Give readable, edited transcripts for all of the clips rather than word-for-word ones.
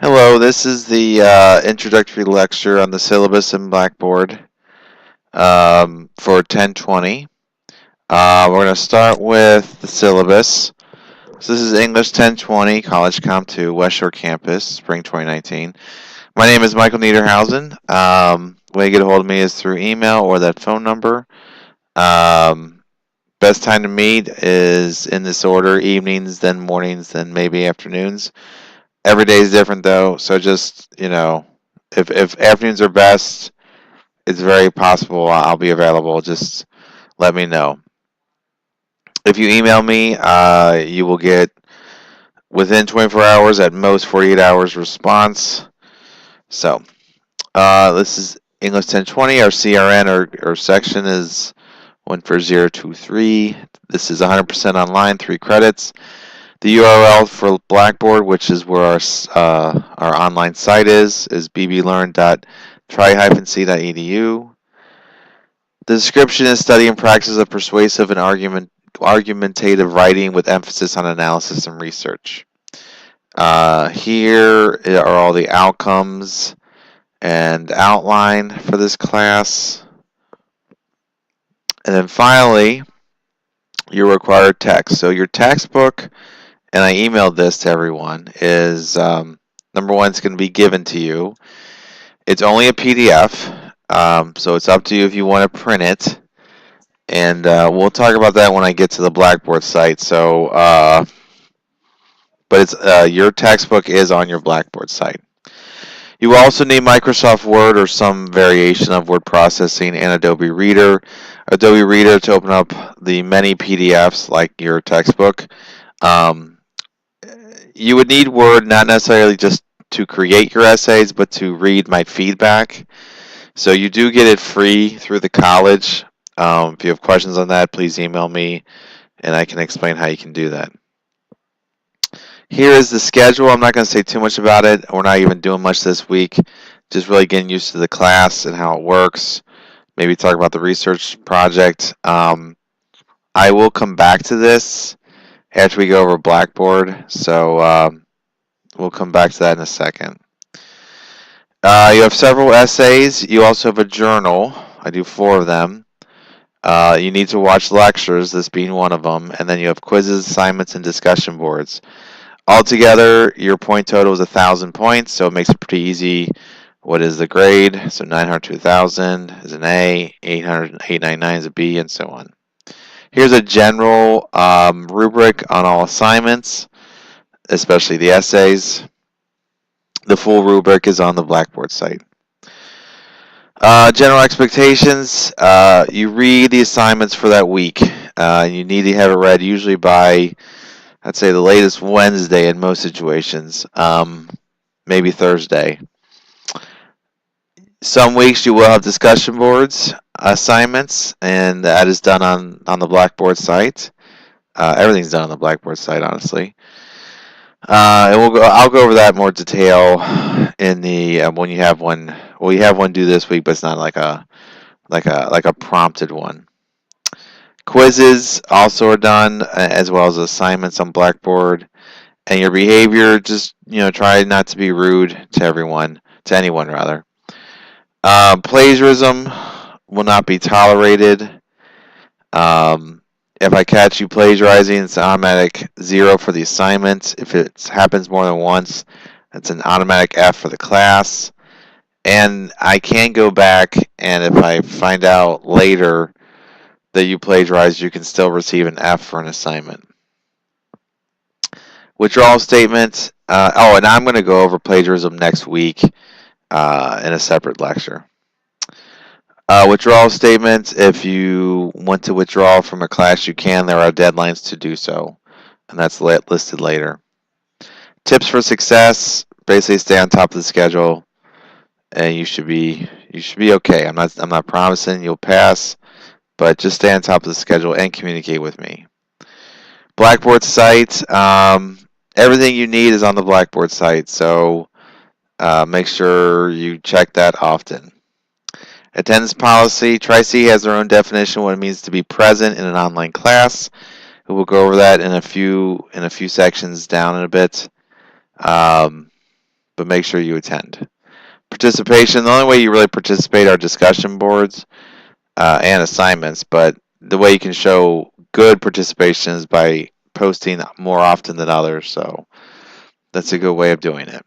Hello, this is the introductory lecture on the syllabus in Blackboard for 1020. We're going to start with the syllabus. So this is English 1020, College Comp 2, West Shore Campus, Spring 2019. My name is Michael Niederhausen. The way you get a hold of me is through email or that phone number. Best time to meet is in this order: evenings, then mornings, then maybe afternoons. Every day is different though, so just, if afternoons are best, it's very possible I'll be available. Just let me know. If you email me, you will get within 24 hours, at most 48 hours response. So, this is English 1020. Our CRN or section is 14023. This is 100% online, 3 credits. The URL for Blackboard, which is where our online site is bblearn.tri-c.edu. The description is study and practice of persuasive and argumentative writing with emphasis on analysis and research. Here are all the outcomes and outline for this class. And then finally, your required text. So your textbook, and I emailed this to everyone, is number one, it's going to be given to you. It's only a PDF, so it's up to you if you want to print it. And we'll talk about that when I get to the Blackboard site. So, but it's your textbook is on your Blackboard site. You will also need Microsoft Word or some variation of word processing and Adobe Reader. Adobe Reader to open up the many PDFs like your textbook. Um, you would need Word not necessarily just to create your essays, but to read my feedback. So you do get it free through the college. If you have questions on that, please email me and I can explain how you can do that. Here is the schedule. I'm not going to say too much about it. We're not even doing much this week. Just really getting used to the class and how it works. Maybe talk about the research project. I will come back to this after we go over Blackboard. So we'll come back to that in a second. You have several essays. You also have a journal. I do 4 of them. You need to watch lectures, this being one of them. And then you have quizzes, assignments, and discussion boards. Altogether, your point total is 1,000 points, so it makes it pretty easy. What is the grade? So 900 to 1,000 is an A, 899 is a B, and so on. Here's a general rubric on all assignments, especially the essays. The full rubric is on the Blackboard site. General expectations, you read the assignments for that week. You need to have it read usually by, I'd say, the latest Wednesday in most situations, maybe Thursday. Some weeks you will have discussion boards assignments, and that is done on the Blackboard site. Everything's done on the Blackboard site, honestly. And I'll go over that in more detail in the when you have one. Well, you have one due this week, but it's not like a prompted one. Quizzes also are done, as well as assignments on Blackboard. And your behavior, just try not to be rude to anyone rather. Plagiarism will not be tolerated. If I catch you plagiarizing, it's an automatic 0 for the assignment. If it happens more than once, it's an automatic F for the class. And I can go back, and if I find out later that you plagiarized, you can still receive an F for an assignment. Withdrawal statement. And I'm going to go over plagiarism next week in a separate lecture. Withdrawal statements. If you want to withdraw from a class, you can. There are deadlines to do so, and that's listed later. Tips for success. Basically, stay on top of the schedule, and you should be okay. I'm not promising you'll pass, but just stay on top of the schedule and communicate with me. Blackboard site. Everything you need is on the Blackboard site, so make sure you check that often. Attendance policy. Tri-C has their own definition of what it means to be present in an online class. We'll go over that in a few sections down in a bit. but make sure you attend. Participation, the only way you really participate are discussion boards and assignments, but the way you can show good participation is by posting more often than others, so that's a good way of doing it.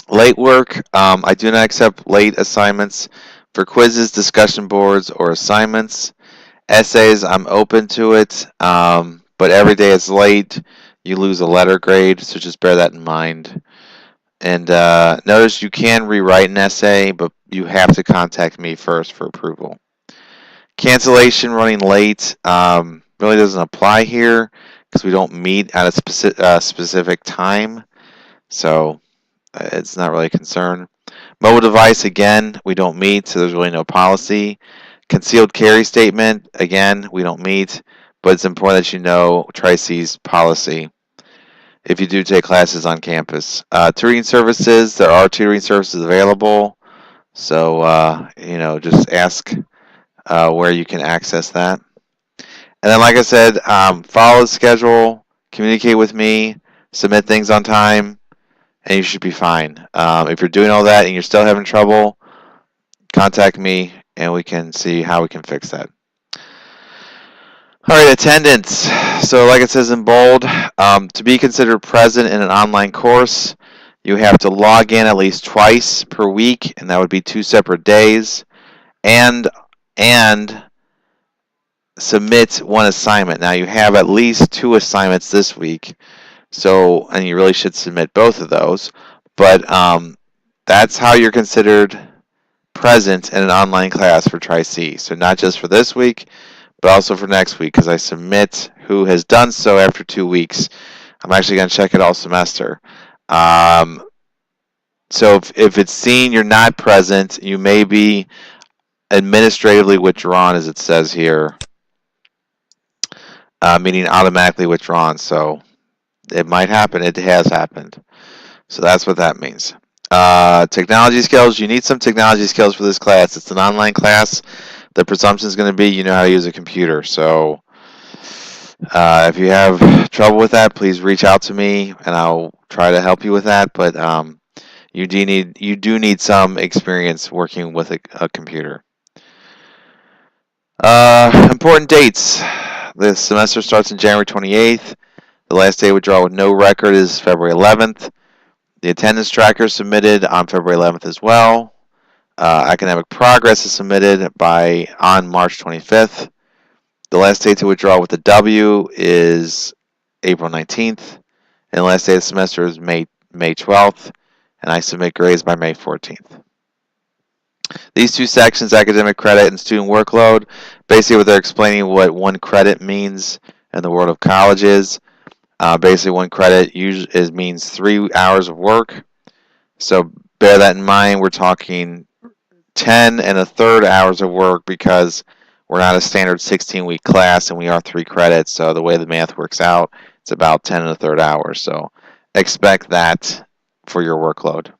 Late work, I do not accept late assignments for quizzes, discussion boards, or assignments. Essays, I'm open to it, but every day it's late, you lose a letter grade, so just bear that in mind. And notice you can rewrite an essay, but you have to contact me first for approval. Cancellation, running late, really doesn't apply here because we don't meet at a specific time, so it's not really a concern. Mobile device, again, we don't meet, so there's really no policy. Concealed carry statement, again, we don't meet, but it's important that you know Tri-C's policy if you do take classes on campus. Tutoring services, there are tutoring services available, so just ask where you can access that. And then, like I said, follow the schedule, communicate with me, submit things on time, and you should be fine. If you're doing all that and you're still having trouble, contact me and we can see how we can fix that. All right, attendance. So like it says in bold, to be considered present in an online course, you have to log in at least twice per week, and that would be 2 separate days, and submit 1 assignment. Now you have at least 2 assignments this week, and you really should submit both of those, but that's how you're considered present in an online class for Tri-C. So not just for this week, but also for next week, because I submit who has done so after 2 weeks. I'm actually going to check it all semester. So if it's seen you're not present, you may be administratively withdrawn, as it says here, meaning automatically withdrawn. So it might happen. It has happened. So that's what that means. Technology skills. You need some technology skills for this class. It's an online class. The presumption is going to be you know how to use a computer. So if you have trouble with that, please reach out to me, and I'll try to help you with that. But you do need some experience working with a computer. Important dates. The semester starts on January 28th. The last day withdrawal with no record is February 11th. The attendance tracker is submitted on February 11th as well. Academic progress is submitted on March 25th. The last day to withdraw with the W is April 19th. And the last day of the semester is May 12th. And I submit grades by May 14th. These 2 sections, academic credit and student workload, basically what they're explaining what 1 credit means in the world of colleges. Basically, 1 credit means 3 hours of work. So bear that in mind. We're talking 10 1/3 hours of work because we're not a standard 16-week class and we are 3 credits. So the way the math works out, it's about 10 1/3 hours. So expect that for your workload.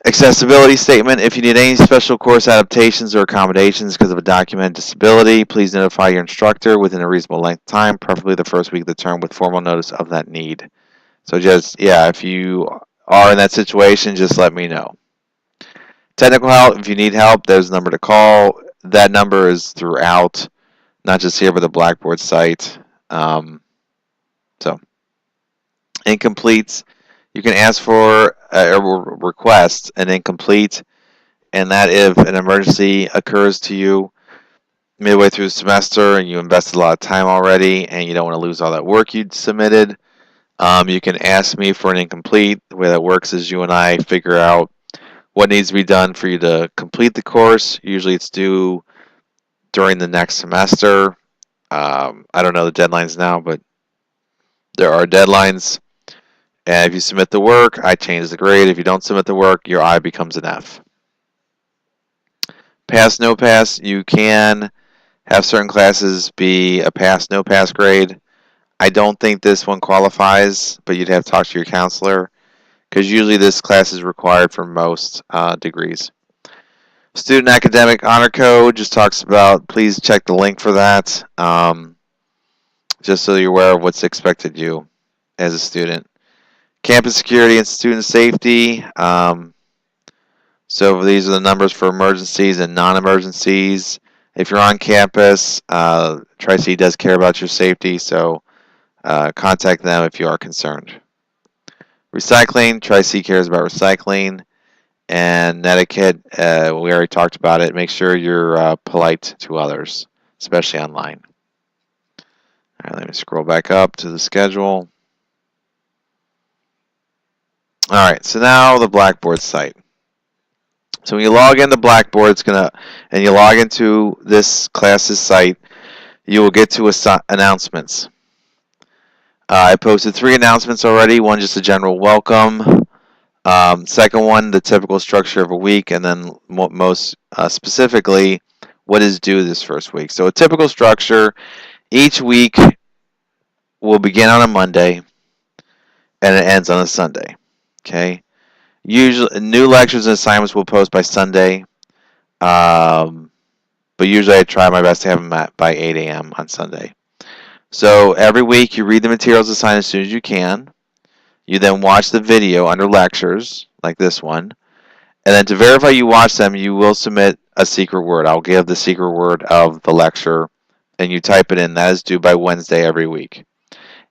Accessibility statement. If you need any special course adaptations or accommodations because of a documented disability, please notify your instructor within a reasonable length of time, preferably the first week of the term, with formal notice of that need. So if you are in that situation, just let me know. Technical help. If you need help, there's a number to call. That number is throughout, not just here, but the Blackboard site. Incompletes. You can ask for a request an incomplete, and that if an emergency occurs to you midway through the semester and you invested a lot of time already and you don't want to lose all that work you submitted, you can ask me for an incomplete. The way that works is you and I figure out what needs to be done for you to complete the course. Usually it's due during the next semester. I don't know the deadlines now, but there are deadlines. And if you submit the work, I change the grade. If you don't submit the work, your I becomes an F. Pass, no pass. You can have certain classes be a pass, no pass grade. I don't think this one qualifies, but you'd have to talk to your counselor because usually this class is required for most degrees. Student Academic Honor Code just talks about, please check the link for that, just so you're aware of what's expected of you as a student. Campus security and student safety. So these are the numbers for emergencies and non-emergencies. If you're on campus, Tri-C does care about your safety, so contact them if you are concerned. Recycling, Tri-C cares about recycling. And etiquette, we already talked about it. Make sure you're polite to others, especially online. All right, let me scroll back up to the schedule. All right, so now the Blackboard site. So when you log into Blackboard, and you log into this class's site, you will get to announcements. I posted 3 announcements already. One just a general welcome. Second one, the typical structure of a week, and then most specifically, what is due this first week. So a typical structure, each week will begin on a Monday, and it ends on a Sunday. Okay. Usually, new lectures and assignments will post by Sunday, but usually I try my best to have them by 8 a.m. on Sunday. So every week you read the materials assigned as soon as you can. You then watch the video under lectures, like this one. And then to verify you watch them, you will submit a secret word. I'll give the secret word of the lecture, and you type it in. That is due by Wednesday every week.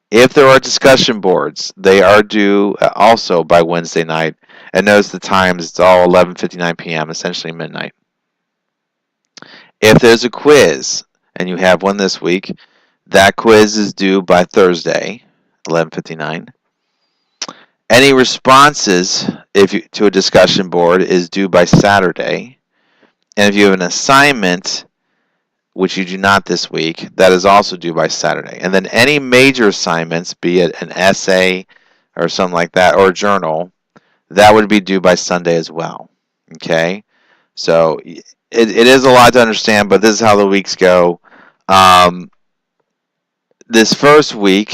If there are discussion boards, they are due also by Wednesday night. And notice the times, it's all 11:59 p.m., essentially midnight. If there's a quiz, and you have one this week, that quiz is due by Thursday, 11:59. Any responses to a discussion board is due by Saturday. And if you have an assignment, which you do not this week, that is also due by Saturday. And then any major assignments, be it an essay or something like that, or a journal, that would be due by Sunday as well. Okay? So it is a lot to understand, but this is how the weeks go. This first week,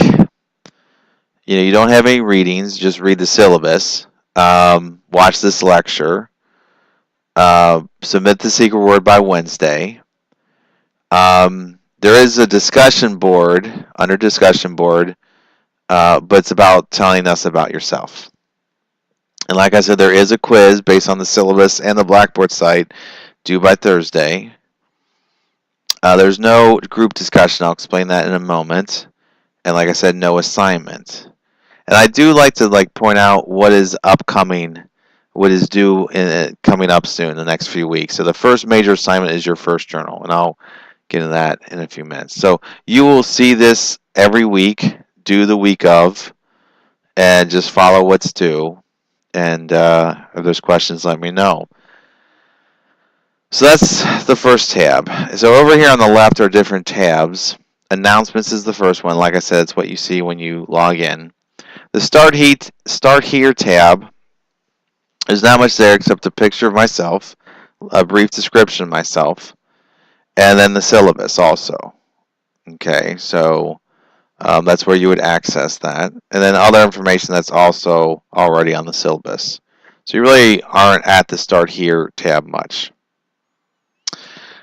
you don't have any readings, just read the syllabus, watch this lecture, submit the secret word by Wednesday. There is a discussion board, under discussion board, but it's about telling us about yourself. And like I said, there is a quiz based on the syllabus and the Blackboard site due by Thursday. There's no group discussion. I'll explain that in a moment. And like I said, no assignment. And I do like to point out what is upcoming, what is due coming up soon, the next few weeks. So the first major assignment is your first journal, and I'll get into that in a few minutes. So you will see this every week, due the week of, and just follow what's due. And if there's questions, let me know. So that's the first tab. So over here on the left are different tabs. Announcements is the first one. Like I said, it's what you see when you log in. The Start Here tab, there's not much there except a picture of myself, a brief description of myself, and then the syllabus also. Okay, so that's where you would access that. And then other information that's also already on the syllabus. So you really aren't at the Start Here tab much.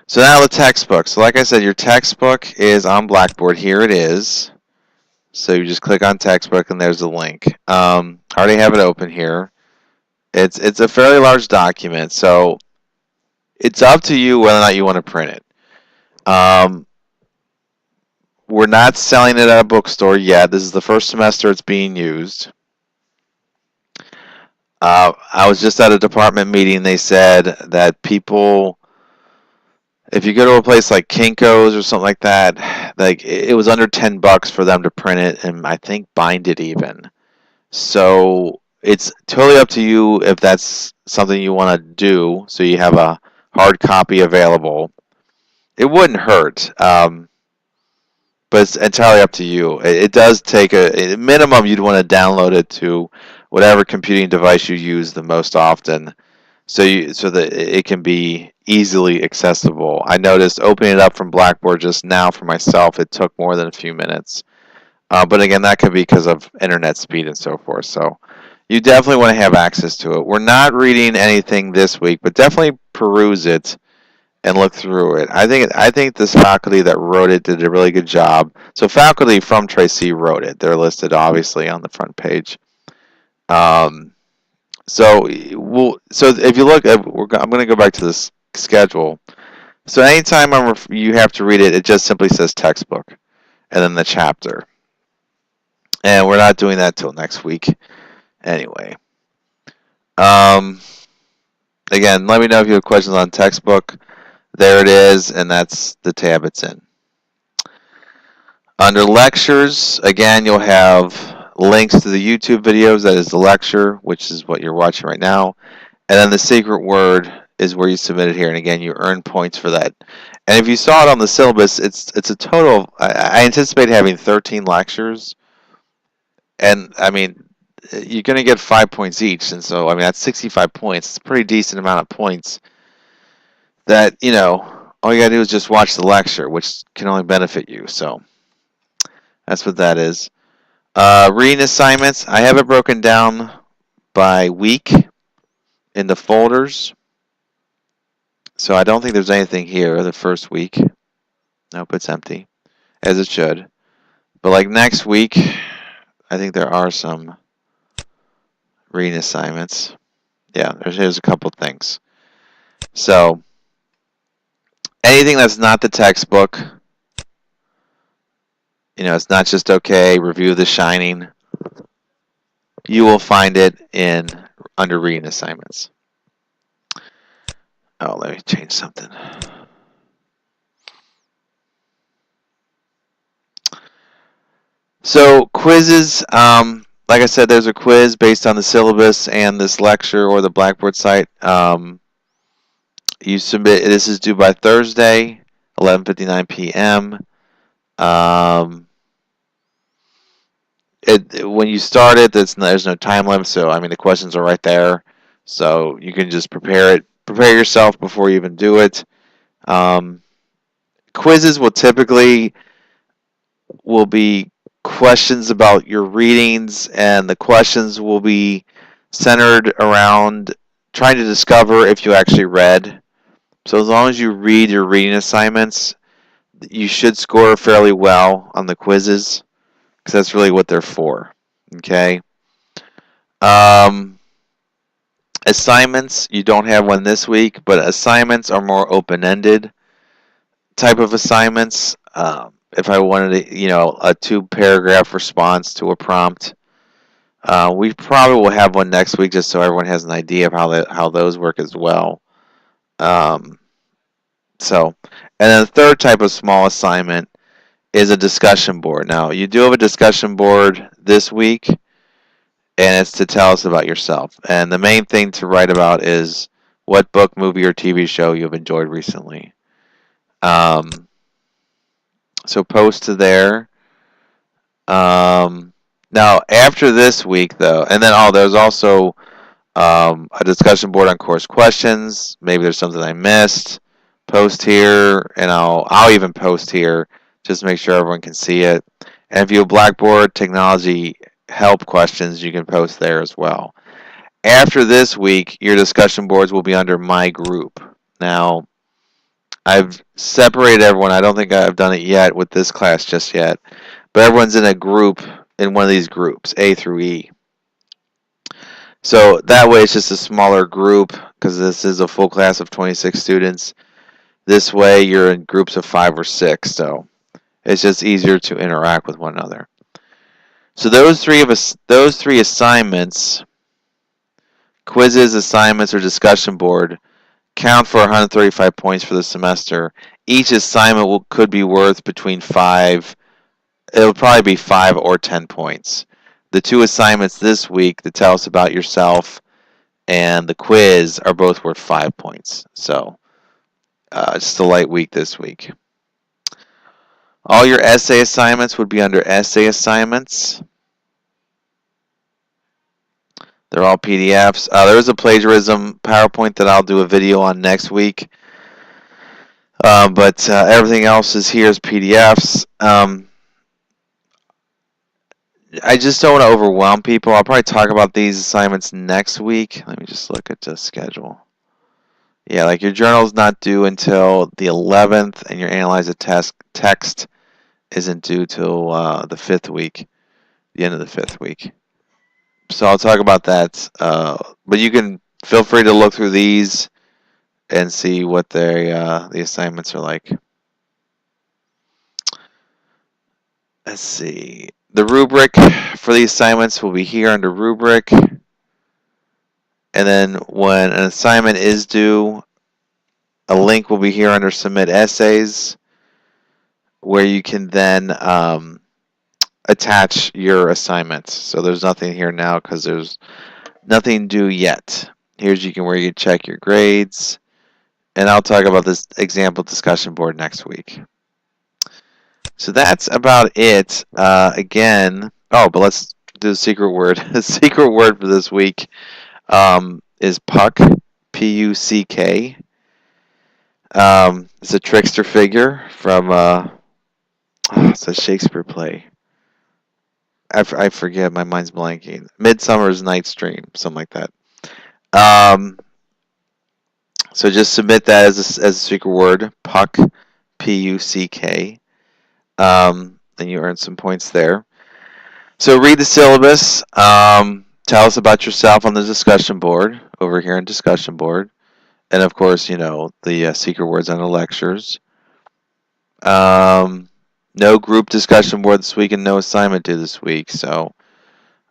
So now the textbook. So like I said, your textbook is on Blackboard. Here it is. So you just click on textbook and there's the link. I already have it open here. It's a fairly large document, so it's up to you whether or not you want to print it. We're not selling it at a bookstore yet. This is the first semester it's being used. I was just at a department meeting. They said that people, if you go to a place like Kinko's or something like that, like it was under $10 for them to print it and I think bind it even. So it's totally up to you if that's something you want to do, so you have a hard copy available. It wouldn't hurt, but it's entirely up to you. It does take a minimum. You'd want to download it to whatever computing device you use the most often, so that it can be easily accessible. I noticed opening it up from Blackboard just now for myself, it took more than a few minutes. But again, that could be because of internet speed and so forth. So you definitely want to have access to it. We're not reading anything this week, but definitely peruse it and look through it. I think this faculty that wrote it did a really good job. So faculty from Tri-C wrote it. They're listed obviously on the front page. Um, so so if you look, I'm going to go back to this schedule. So anytime you have to read it, it just simply says textbook and then the chapter. And we're not doing that till next week anyway. Um, Again, let me know if you have questions on textbook. There it is, and that's the tab it's in. Under lectures, again, you'll have links to the YouTube videos. That is the lecture, which is what you're watching right now. And then the secret word is where you submit it here. And again, you earn points for that. And if you saw it on the syllabus, it's a total of, I anticipate having 13 lectures. And, I mean, you're going to get 5 points each. And so, I mean, that's 65 points. It's a pretty decent amount of points that, all you got to do is just watch the lecture, which can only benefit you. So that's what that is. Reading assignments, I have it broken down by week in the folders. So I don't think there's anything here the first week. Nope, it's empty, as it should. But like next week, I think there are some reading assignments. Yeah, there's a couple things. So anything that's not the textbook, it's not just okay, review The Shining. You will find it under reading assignments. Oh, let me change something. So quizzes, like I said, there's a quiz based on the syllabus and this lecture or the Blackboard site. You submit. This is due by Thursday, 11:59 p.m. When you start it, there's no time limit. So I mean, the questions are right there, so you can just prepare yourself before you even do it. Quizzes will be questions about your readings, and the questions will be centered around trying to discover if you actually read. So as long as you read your reading assignments, you should score fairly well on the quizzes, because that's really what they're for. Okay. Assignments, you don't have one this week, but assignments are more open-ended type of assignments. If I wanted a 2-paragraph response to a prompt, we probably will have one next week, just so everyone has an idea of how those work as well. And then the third type of small assignment is a discussion board. Now, you do have a discussion board this week, and it's to tell us about yourself. And the main thing to write about is what book, movie, or TV show you've enjoyed recently. So post to there. Now, after this week, though, and then there's also a discussion board on course questions. Maybe there's something I missed. Post here, and I'll even post here just to make sure everyone can see it. And if you have Blackboard technology help questions, you can post there as well. After this week, your discussion boards will be under my group. Now, I've separated everyone. I don't think I've done it yet with this class just yet. But everyone's in a group, in one of these groups, A through E. So that way it's just a smaller group, because this is a full class of 26 students. This way you're in groups of 5 or 6, so it's just easier to interact with one another. So those three assignments, quizzes, assignments, or discussion board, count for 135 points for the semester. Each assignment could be worth between 5. It'll probably be 5 or 10 points. The 2 assignments this week that tell us about yourself and the quiz are both worth 5 points. So just a light week this week. All your essay assignments would be under essay assignments. They're all PDFs. There is a plagiarism PowerPoint that I'll do a video on next week. But everything else is here as PDFs. I just don't want to overwhelm people. I'll probably talk about these assignments next week. Let me just look at the schedule. Yeah, like your journal's not due until the 11th, and your analyze a text isn't due till the 5th week, the end of the 5th week. So I'll talk about that. But you can feel free to look through these and see what the assignments are like. Let's see. The rubric for the assignments will be here under rubric. And then when an assignment is due, a link will be here under submit essays, where you can then attach your assignments. So there's nothing here now because there's nothing due yet. Here's where you can check your grades. And I'll talk about this example discussion board next week. So that's about it. Again, but let's do the secret word. The secret word for this week is puck, P-U-C-K. It's a trickster figure from it's a Shakespeare play. I forget. My mind's blanking. Midsummer's Night's Dream, something like that. So just submit that as a secret word, puck, P-U-C-K. And you earn some points there. So read the syllabus. Tell us about yourself on the discussion board over here in discussion board, and of course, the secret words on the lectures. No group discussion board this week and no assignment due this week. So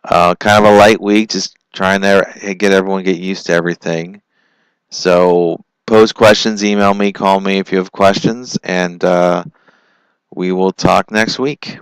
kind of a light week, just trying to get used to everything. So pose questions, email me, call me if you have questions, and we will talk next week.